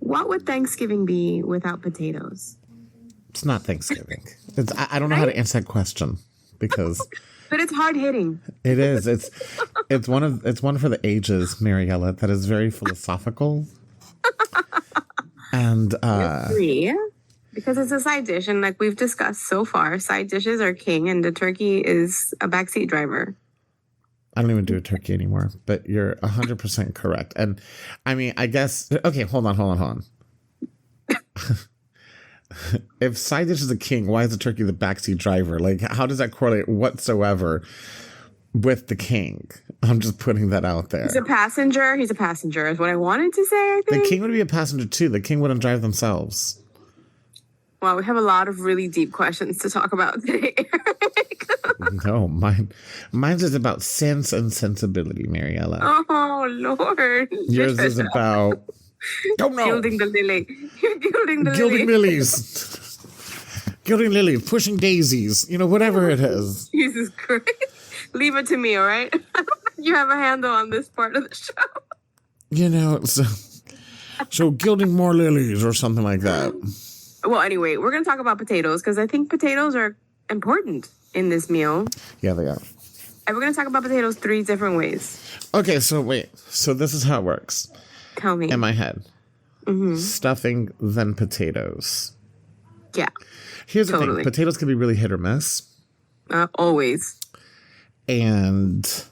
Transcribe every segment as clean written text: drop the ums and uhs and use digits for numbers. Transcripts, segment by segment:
what would Thanksgiving be without potatoes? It's not Thanksgiving. I don't know how to answer that question because... But it's hard hitting. It is. It's one for the ages, Mariela. That is very philosophical. And agree, because it's a side dish, and like we've discussed so far, side dishes are king, and the turkey is a backseat driver. I don't even do a turkey anymore, but you're 100% correct. And I mean, I guess okay. Hold on. If side dish is a king, why is the turkey the backseat driver? Like, how does that correlate whatsoever with the king? I'm just putting that out there. He's a passenger is what I wanted to say, I think. The king would be a passenger too. The king wouldn't drive themselves. Well, we have a lot of really deep questions to talk about today, Eric. No, mine's just about sense and sensibility, Mariela. Oh, Lord. Yours is about... Oh, no. Gilding the lily. Gilding lilies. Gilding lilies, pushing daisies, whatever it is. Jesus Christ. Leave it to me, all right? I don't think you have a handle on this part of the show. So gilding more lilies or something like that. Well, anyway, we're going to talk about potatoes because I think potatoes are important in this meal. Yeah, they are. And we're going to talk about potatoes 3 different ways. Okay, so wait. So this is how it works. Tell me. In my head. Mm-hmm. Stuffing, then potatoes. Yeah. Here's the thing. Potatoes can be really hit or miss. Always. And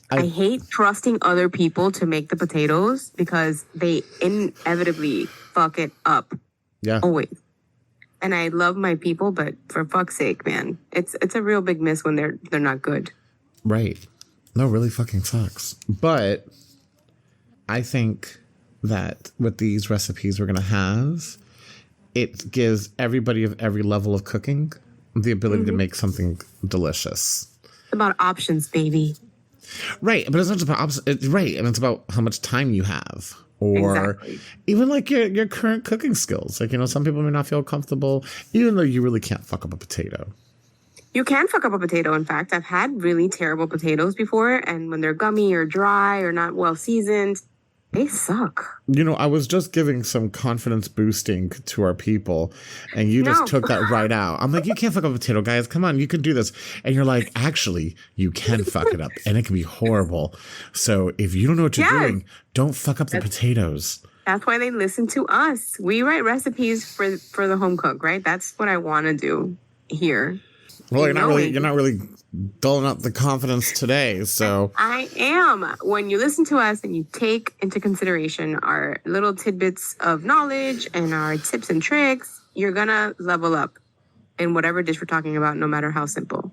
I hate trusting other people to make the potatoes because they inevitably fuck it up. Yeah. Always. And I love my people, but for fuck's sake, man, it's a real big miss when they're not good. Right. No, really fucking sucks. But I think that with these recipes we're going to have, it gives everybody of every level of cooking the ability to make something delicious. It's about options, baby. Right. But it's not just about options. Right. And it's about how much time you have. Or even like your current cooking skills. Like, some people may not feel comfortable, even though you really can't fuck up a potato. You can fuck up a potato. In fact, I've had really terrible potatoes before. And when they're gummy or dry or not well seasoned, they suck. I was just giving some confidence boosting to our people, and you just took that right out. I'm like, you can't fuck up a potato, guys. Come on, you can do this. And you're like, actually, you can fuck it up, and it can be horrible. So if you don't know what you're doing, don't fuck up the potatoes. That's why they listen to us. We write recipes for the home cook, right? That's what I want to do here. Well, you're not really doling up the confidence today, so I am. When you listen to us and you take into consideration our little tidbits of knowledge and our tips and tricks, you're gonna level up in whatever dish we're talking about, no matter how simple.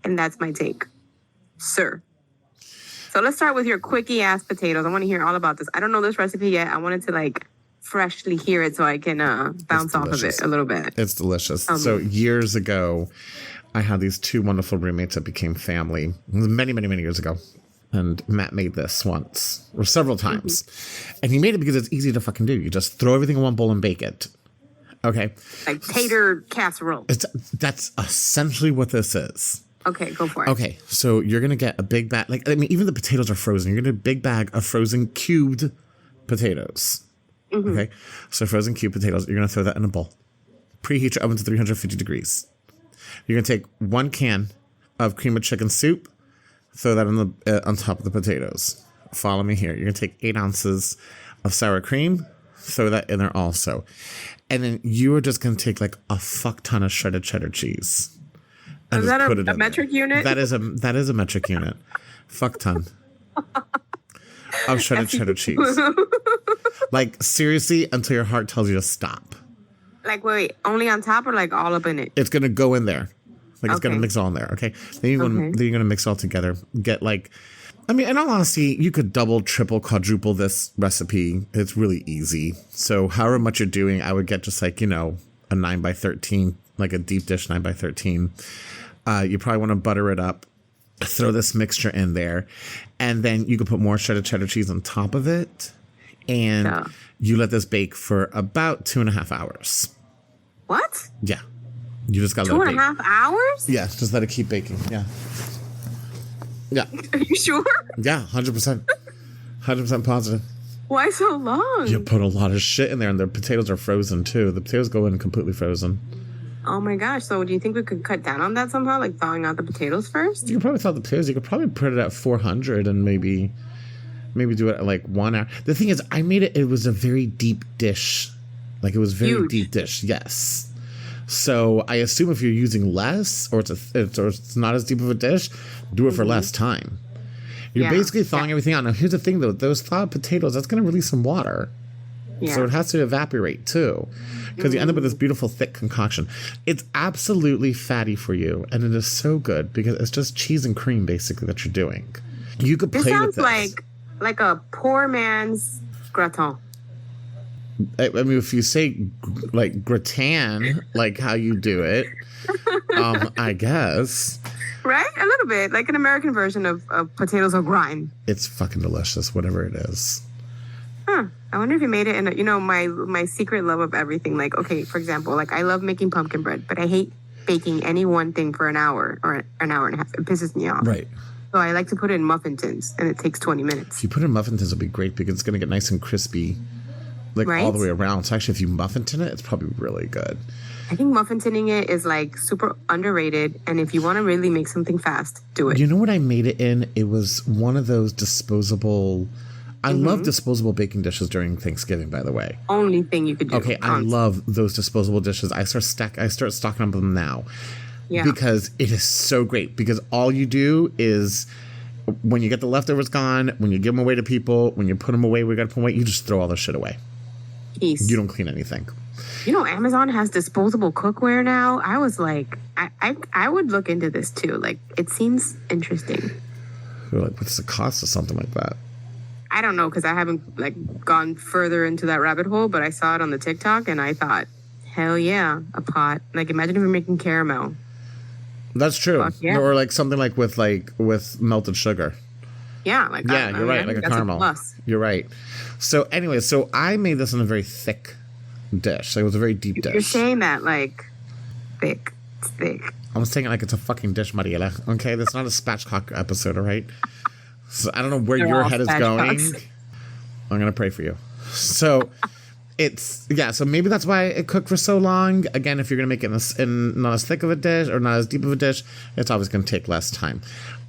And that's my take, sir. So let's start with your quickie ass potatoes. I want to hear all about this. I don't know this recipe yet. I wanted to freshly hear it so I can bounce off of it a little bit. It's delicious. So years ago, I had these 2 wonderful roommates that became family many, many, many years ago. And Matt made this once or several times. And he made it because it's easy to fucking do. You just throw everything in one bowl and bake it. Okay. Like tater casserole. That's essentially what this is. Okay, go for it. Okay. So you're going to get a big bag. Even the potatoes are frozen. You're going to get a big bag of frozen cubed potatoes. Mm-hmm. Okay. So frozen cubed potatoes, you're going to throw that in a bowl. Preheat your oven to 350 degrees. You're going to take 1 can of cream of chicken soup, throw that on top of the potatoes. Follow me here. You're going to take 8 ounces of sour cream, throw that in there also. And then you are just going to take a fuck ton of shredded cheddar cheese. Is that a metric unit? That is a metric unit. Fuck ton of shredded cheddar cheese. Seriously, until your heart tells you to stop. Wait, only on top or all up in it? It's going to go in there. It's going to mix all in there, okay? Then you're going to mix all together. Get in all honesty, you could double, triple, quadruple this recipe. It's really easy. So however much you're doing, I would get just a 9x13, a deep dish 9x13. You probably want to butter it up. Throw this mixture in there. And then you can put more shredded cheddar cheese on top of it. And you let this bake for about 2.5 hours. What? Yeah. You just got to let it bake. 2.5 hours? Yeah, just let it keep baking. Yeah. Yeah. Are you sure? Yeah, 100%. 100% positive. Why so long? You put a lot of shit in there, and the potatoes are frozen too. The potatoes go in completely frozen. Oh my gosh. So do you think we could cut down on that somehow? Like thawing out the potatoes first? You could probably thaw the potatoes. You could probably put it at 400 and maybe do it at like 1 hour. The thing is, I made it was a very deep dish. Like it was very Huge. deep dish. Yes. So I assume if you're using less or it's not as deep of a dish, do it for less time. You're basically thawing everything out. Now, here's the thing, though. Those thawed potatoes, that's going to release some water. Yeah. So it has to evaporate, too. Because you end up with this beautiful, thick concoction. It's absolutely fatty for you. And it is so good because it's just cheese and cream, basically, that you're doing. You could play with this. This sounds like a poor man's gratin. I mean, if you say, like, gratin, like how you do it, I guess... Right? A little bit. Like an American version of potatoes au gratin. It's fucking delicious, whatever it is. Huh. I wonder if you made it in my secret love of everything. Like, okay, for example, like I love making pumpkin bread, but I hate baking any one thing for an hour or an hour and a half. It pisses me off. Right. So I like to put it in muffin tins, and it takes 20 minutes. If you put it in muffin tins, it'll be great because it's going to get nice and crispy, like all the way around. So actually, if you muffin tin it, it's probably really good. I think muffin tinning it is like super underrated. And if you want to really make something fast, do it. You know what I made it in? It was one of those disposable. I love disposable baking dishes during Thanksgiving, by the way. Only thing you could do. Okay, I love those disposable dishes. I start stocking up them now. Yeah. Because it is so great. Because all you do is when you get the leftovers gone, when you give them away to people, when you put them away, we got to put them away, you just throw all the shit away. Peace. You don't clean anything. You know, Amazon has disposable cookware now. I was like, I would look into this too. Like, it seems interesting. You're like, what's the cost of something like that? I don't know because I haven't like gone further into that rabbit hole, but I saw it on the TikTok and I thought, hell yeah, a pot. Like, imagine if you're making caramel. That's true. Yeah. Or like something like with melted sugar. Yeah, like you're right, like a caramel. You're right. So anyway, so I made this in a very thick dish. Like, it was a very deep dish. You're saying that like thick. It's thick. I'm saying it like it's a fucking dish, Mariela. Okay, that's not a spatchcock episode, all right? So I don't know where your head is going. I'm gonna pray for you. So so maybe that's why it cooked for so long. Again, if you're gonna make it in not as thick of a dish or not as deep of a dish, it's always gonna take less time.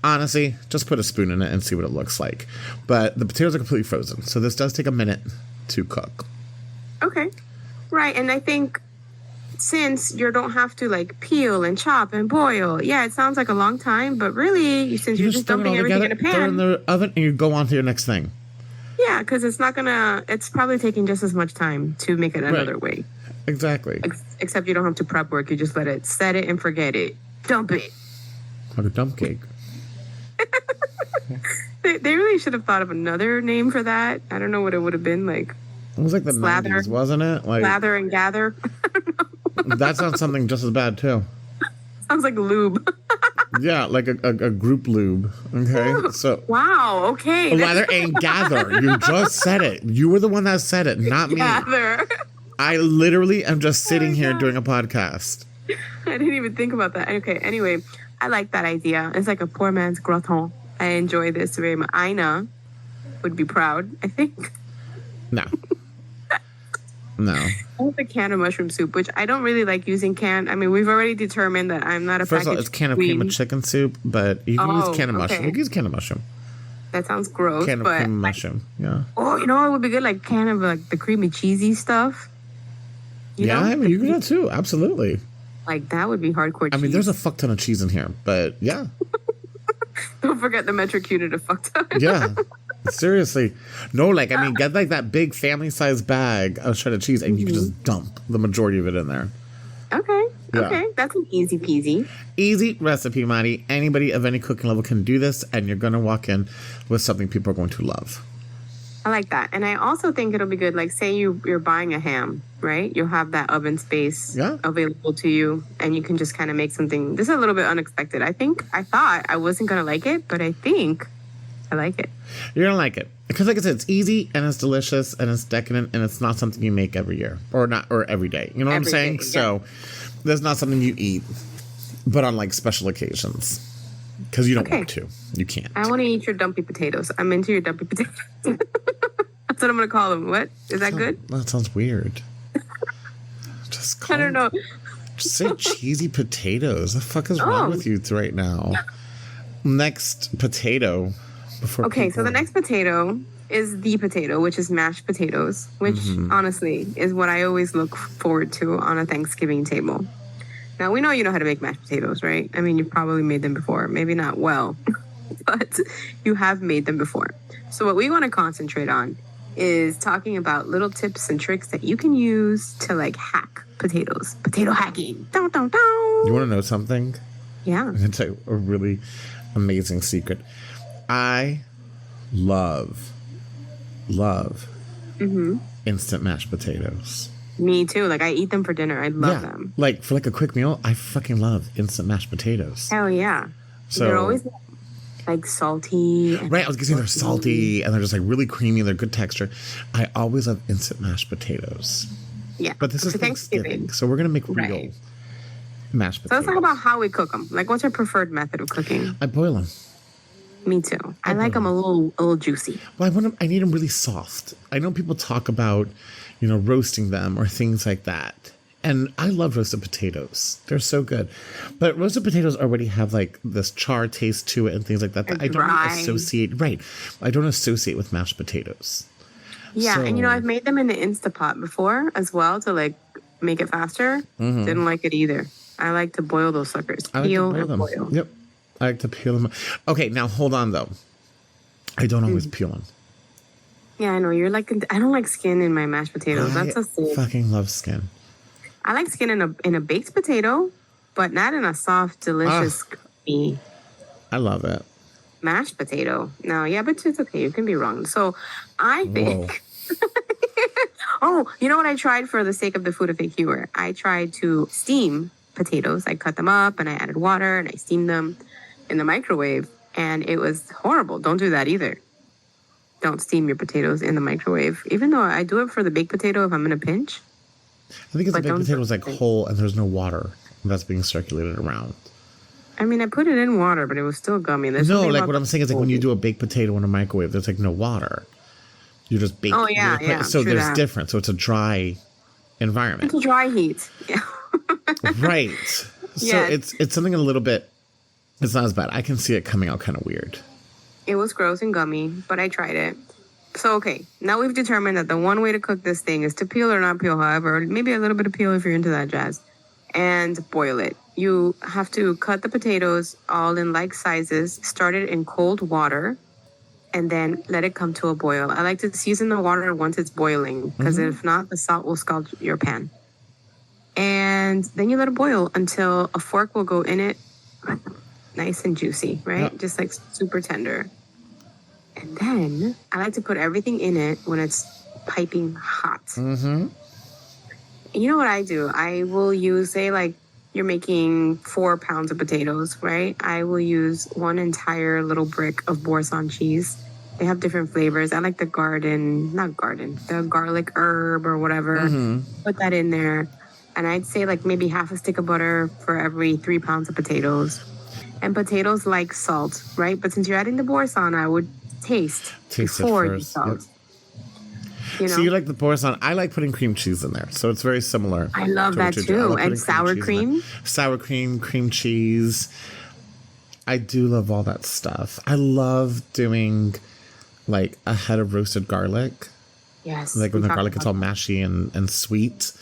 Honestly, just put a spoon in it and see what it looks like. But the potatoes are completely frozen, so this does take a minute to cook. Okay. Right, and I think since you don't have to like peel and chop and boil, it sounds like a long time, but really, since you're just dumping everything in a pan. Throw it in the oven and you go on to your next thing. Yeah, because it's probably taking just as much time to make it another way. Exactly. Except you don't have to prep work. You just let it set it and forget it. Dump it. Like a dump cake. They really should have thought of another name for that. I don't know what it would have been like. It was like the Slather, 90s, wasn't it? Like lather and gather. That sounds something just as bad too. Sounds like lube. Yeah, like a group lube. Okay, so wow. Okay. Lather and gather. You just said it. You were the one that said it, not me. Gather. I literally am just sitting here doing a podcast. I didn't even think about that. Okay. Anyway, I like that idea. It's like a poor man's gratin. I enjoy this very much. Ina would be proud, I think. No. I want the can of mushroom soup, which I don't really like using canned. I mean, we've already determined that I'm not a First of all, it's can of cream of chicken soup, but you can use can of mushroom. You can use can of mushroom. That sounds gross. Can of cream of mushroom, yeah. Oh, you know what would be good? Like can of like the creamy cheesy stuff. You know? I mean, you can do that too. Absolutely. Like that would be hardcore cheese. I mean, there's a fuck ton of cheese in here, but yeah. Don't forget the metric unit of fuck ton. Yeah. Seriously. No, like, I mean, get like that big family-sized bag of shredded cheese and you can just dump the majority of it in there. Okay. Yeah. Okay. That's an easy peasy. Easy recipe, Marty. Anybody of any cooking level can do this, and you're going to walk in with something people are going to love. I like that. And I also think it'll be good, like, say you're buying a ham, right? You'll have that oven space available to you, and you can just kind of make something. This is a little bit unexpected. I thought I wasn't going to like it, but I think I like it. You're going to like it. Because like I said, it's easy, and it's delicious, and it's decadent, and it's not something you make every year. Or every day. You know what I'm saying? Day, yeah. So, there's not something you eat, but on, like, special occasions. Because you don't want to. You can't. I want to eat your dumpy potatoes. I'm into your dumpy potatoes. That's what I'm gonna call them. What is that good? That sounds weird. Just call I don't know. Just say cheesy potatoes. The fuck is wrong with you right now? Next potato. So the next potato is the potato, which is mashed potatoes, which honestly is what I always look forward to on a Thanksgiving table. Now, we know you know how to make mashed potatoes, right? I mean, you've probably made them before. Maybe not well, but you have made them before. So what we want to concentrate on is talking about little tips and tricks that you can use to like hack potatoes. Potato hacking. Dun, dun, dun. You want to know something? Yeah. I'm going to tell you a really amazing secret. I love instant mashed potatoes. Me too. Like, I eat them for dinner. I love them. Like, for like a quick meal, I fucking love instant mashed potatoes. Hell yeah. So they're always like salty. Right, I was going to say they're salty and they're just like really creamy. They're good texture. I always love instant mashed potatoes. Yeah. But this is Thanksgiving, so we're going to make real mashed potatoes. So let's talk about how we cook them. Like, what's your preferred method of cooking? I boil them. Me too. I like them a little juicy. Well, I need them really soft. I know people talk about, roasting them or things like that. And I love roasted potatoes. They're so good. But roasted potatoes already have like this char taste to it and things like that that I don't associate. Right. I don't associate with mashed potatoes. Yeah. So, and I've made them in the Insta pot before as well to like make it faster. Didn't like it either. I like to boil those suckers. Peel and boil. Yep. I like to peel them. Okay, now hold on though. I don't always peel them. Yeah, I know. You're like, I don't like skin in my mashed potatoes. That's a sin. Fucking love skin. I like skin in a baked potato, but not in a soft, delicious, creamy. I love it. Mashed potato. No, yeah, but it's okay. You can be wrong. So I think. Oh, you know what I tried for the sake of the FoodFAQ? I tried to steam potatoes. I cut them up and I added water and I steamed them in the microwave, and it was horrible. Don't do that either. Don't steam your potatoes in the microwave, even though I do it for the baked potato if I'm in a pinch. I think it's the baked potato is like whole and there's no water that's being circulated around. I mean, I put it in water, but it was still gummy. No, like what I'm saying is like when you do a baked potato in a microwave, there's like no water. You just bake. Oh, yeah. So there's different. So it's a dry environment. It's a dry heat. Yeah. Right. So it's something a little bit. It's not as bad. I can see it coming out kind of weird. It was gross and gummy, but I tried it. So, okay, now we've determined that the one way to cook this thing is to peel or not peel, however, maybe a little bit of peel if you're into that jazz, and boil it. You have to cut the potatoes all in like sizes, start it in cold water, and then let it come to a boil. I like to season the water once it's boiling, because if not, the salt will scald your pan. And then you let it boil until a fork will go in it. Nice and juicy, right? Yep. Just like super tender. And then I like to put everything in it when it's piping hot. And you know what I do? I will use, say, like you're making 4 pounds of potatoes, right? I will use 1 entire little brick of Boursin cheese. They have different flavors. I like the the garlic herb or whatever. Put that in there. And I'd say like maybe half a stick of butter for every 3 pounds of potatoes. And potatoes like salt, right? But since you're adding the Boursin, I would taste before you salt. Yep. So you like the Boursin. I like putting cream cheese in there. So it's very similar. I love that too. And sour cream. Sour cream, cream cheese. I do love all that stuff. I love doing like a head of roasted garlic. Yes. Like when the garlic gets all mashy and sweet.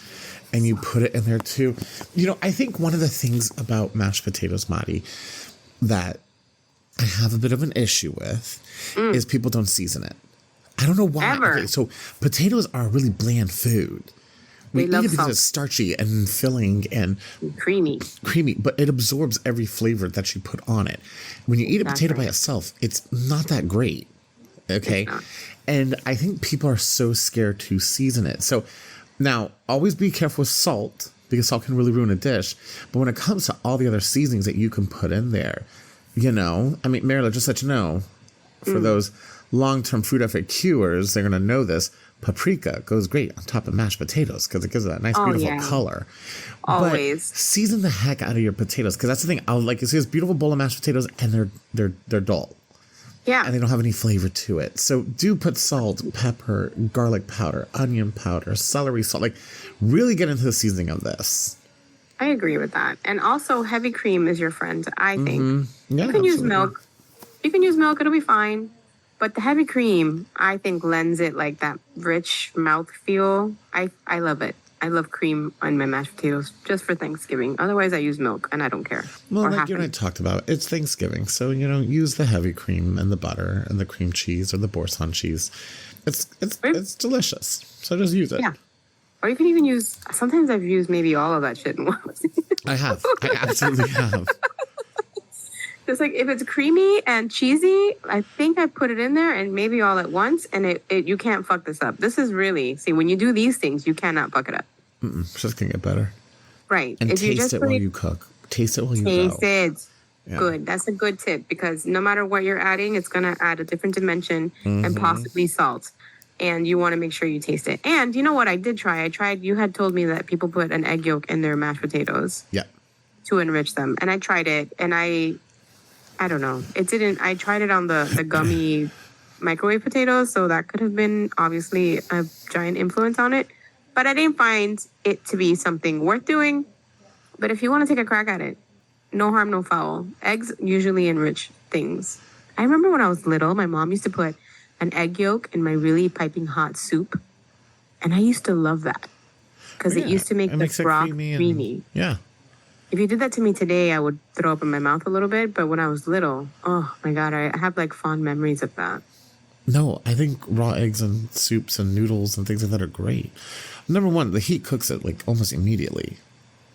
And you put it in there too. I think one of the things about mashed potatoes, Madi, that I have a bit of an issue with is people don't season it. I don't know why. Ever. Okay, so potatoes are a really bland food. We eat it because it's starchy and filling and creamy, but it absorbs every flavor that you put on it. When you eat a potato by itself, it's not that great. Okay? And I think people are so scared to season it. So now, always be careful with salt, because salt can really ruin a dish. But when it comes to all the other seasonings that you can put in there, Mariela, just let you know, for those long-term food FAQers, they're going to know this. Paprika goes great on top of mashed potatoes because it gives it that nice, beautiful color. Always. But season the heck out of your potatoes, because that's the thing. You see this beautiful bowl of mashed potatoes, and they're dull. Yeah. And they don't have any flavor to it. So do put salt, pepper, garlic powder, onion powder, celery salt. Like, really get into the seasoning of this. I agree with that. And also, heavy cream is your friend, I think. Yeah, you can use milk. You can use milk. It'll be fine. But the heavy cream, I think, lends it like that rich mouth feel. I love it. I love cream on my mashed potatoes just for Thanksgiving. Otherwise, I use milk, and I don't care. Well, like you and I talked about, it's Thanksgiving. So, use the heavy cream and the butter and the cream cheese or the Boursin cheese. It's delicious. So just use it. Yeah. Or you can even use, sometimes I've used maybe all of that shit in once. I have. I absolutely have. Just like if it's creamy and cheesy, I think I put it in there and maybe all at once, and you can't fuck this up. This is really, see, when you do these things, you cannot fuck it up. It's just going to get better. Right. And taste it while you cook. Taste it while you go. Taste it. Yeah. Good. That's a good tip because no matter what you're adding, it's going to add a different dimension and possibly salt. And you want to make sure you taste it. And you know what I did try? You had told me that people put an egg yolk in their mashed potatoes. Yeah. To enrich them. And I tried it and I don't know. I tried it on the gummy microwave potatoes. So that could have been obviously a giant influence on it. But I didn't find it to be something worth doing. But if you want to take a crack at it, no harm, no foul. Eggs usually enrich things. I remember when I was little, my mom used to put an egg yolk in my really piping hot soup. And I used to love that because it used to make the broth creamy. Yeah. If you did that to me today, I would throw up in my mouth a little bit. But when I was little, oh my God, I have like fond memories of that. No, I think raw eggs and soups and noodles and things like that are great. Number one, the heat cooks it like almost immediately.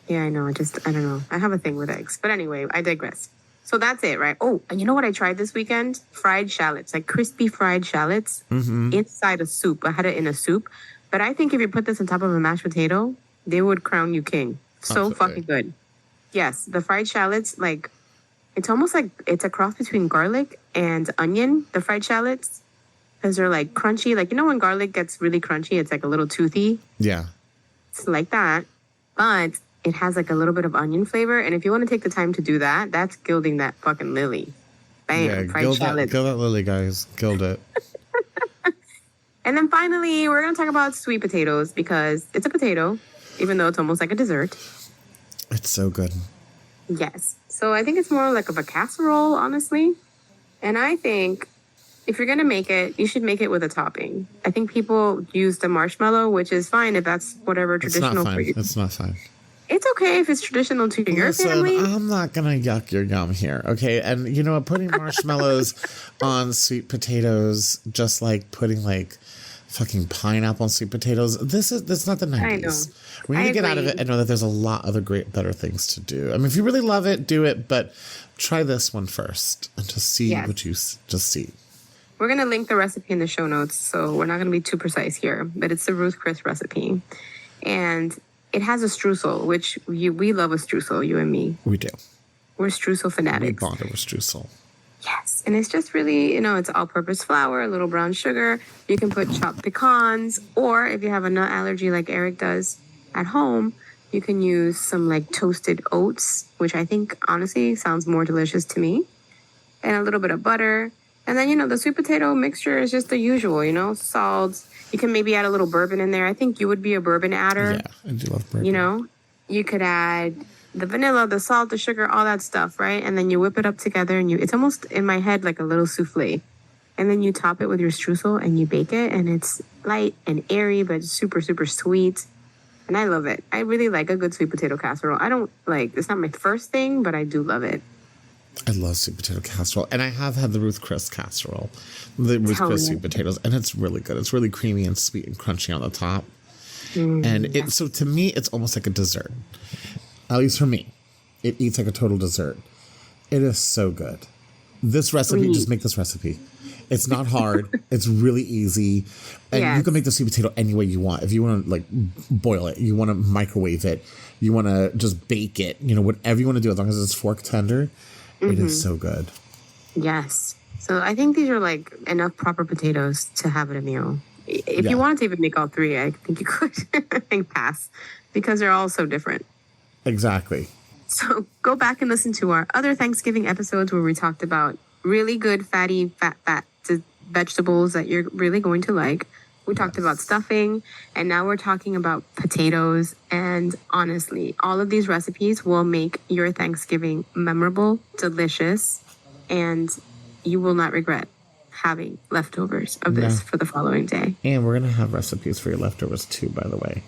Yeah, I know. I don't know. I have a thing with eggs. But anyway, I digress. So that's it, right? Oh, and you know what I tried this weekend? Fried shallots, like crispy fried shallots inside a soup. I had it in a soup. But I think if you put this on top of a mashed potato, they would crown you king. So fucking good. Yes, the fried shallots, like, it's almost like it's a cross between garlic and onion, the fried shallots. Because they're like crunchy. Like, when garlic gets really crunchy, it's like a little toothy. Yeah. It's like that. But it has like a little bit of onion flavor. And if you want to take the time to do that, that's gilding that fucking lily. Bam. Yeah, fried shallots. Gild that lily, guys. Gild it. And then finally, we're going to talk about sweet potatoes because it's a potato, even though it's almost like a dessert. It's so good. Yes. So I think it's more like of a casserole, honestly. And I think if you're going to make it, you should make it with a topping. I think people use the marshmallow, which is fine if that's whatever traditional for you. It's not fine. It's okay if it's traditional to your family. I'm not going to yuck your yum here, okay? And you know what? Putting marshmallows on sweet potatoes, just like putting like fucking pineapple on sweet potatoes, that's not the 90s. I know. We need to get out of it and know that there's a lot other better things to do. I mean, if you really love it, do it, but try this one first and just see what you just see. We're going to link the recipe in the show notes, so we're not going to be too precise here, but it's the Ruth Chris recipe. And it has a streusel, which we love a streusel, you and me. We do. We're streusel fanatics. We bond over streusel. Yes. And it's just really, it's all-purpose flour, a little brown sugar. You can put chopped pecans, or if you have a nut allergy like Eric does at home, you can use some like toasted oats, which I think honestly sounds more delicious to me, and a little bit of butter. And then, the sweet potato mixture is just the usual, salt. You can maybe add a little bourbon in there. I think you would be a bourbon adder. Yeah, I do love bourbon. You could add the vanilla, the salt, the sugar, all that stuff, right? And then you whip it up together and it's almost in my head like a little souffle. And then you top it with your streusel and you bake it. And it's light and airy, but super, super sweet. And I love it. I really like a good sweet potato casserole. It's not my first thing, but I do love it. I love sweet potato casserole. And I have had the Ruth Chris casserole, the Ruth Chris sweet potatoes. And it's really good. It's really creamy and sweet and crunchy on the top. And so to me, it's almost like a dessert. At least for me. It eats like a total dessert. It is so good. This recipe, just make this recipe. It's not hard. It's really easy. And you can make the sweet potato any way you want. If you want to boil it, you want to microwave it, you want to just bake it, whatever you want to do, as long as it's fork tender, it is so good. Yes. So I think these are enough proper potatoes to have at a meal. If you wanted to even make all three, I think you could. I think pass because they're all so different. Exactly. So go back and listen to our other Thanksgiving episodes where we talked about really good fatty fat vegetables that you're really going to like. We talked about stuffing, and now we're talking about potatoes. And honestly, all of these recipes will make your Thanksgiving memorable, delicious, and you will not regret having leftovers of this for the following day. And we're going to have recipes for your leftovers too, by the way.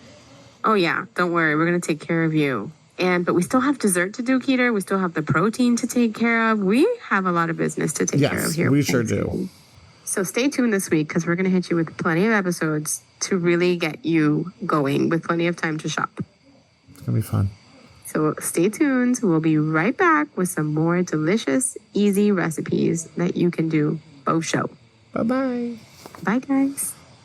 Oh, yeah. Don't worry. We're going to take care of you. But we still have dessert to do, Keter. We still have the protein to take care of. We have a lot of business to take care of here. Yes, we sure do. So stay tuned this week because we're going to hit you with plenty of episodes to really get you going with plenty of time to shop. It's going to be fun. So stay tuned. We'll be right back with some more delicious, easy recipes that you can do. Bo show. Bye-bye. Bye, guys.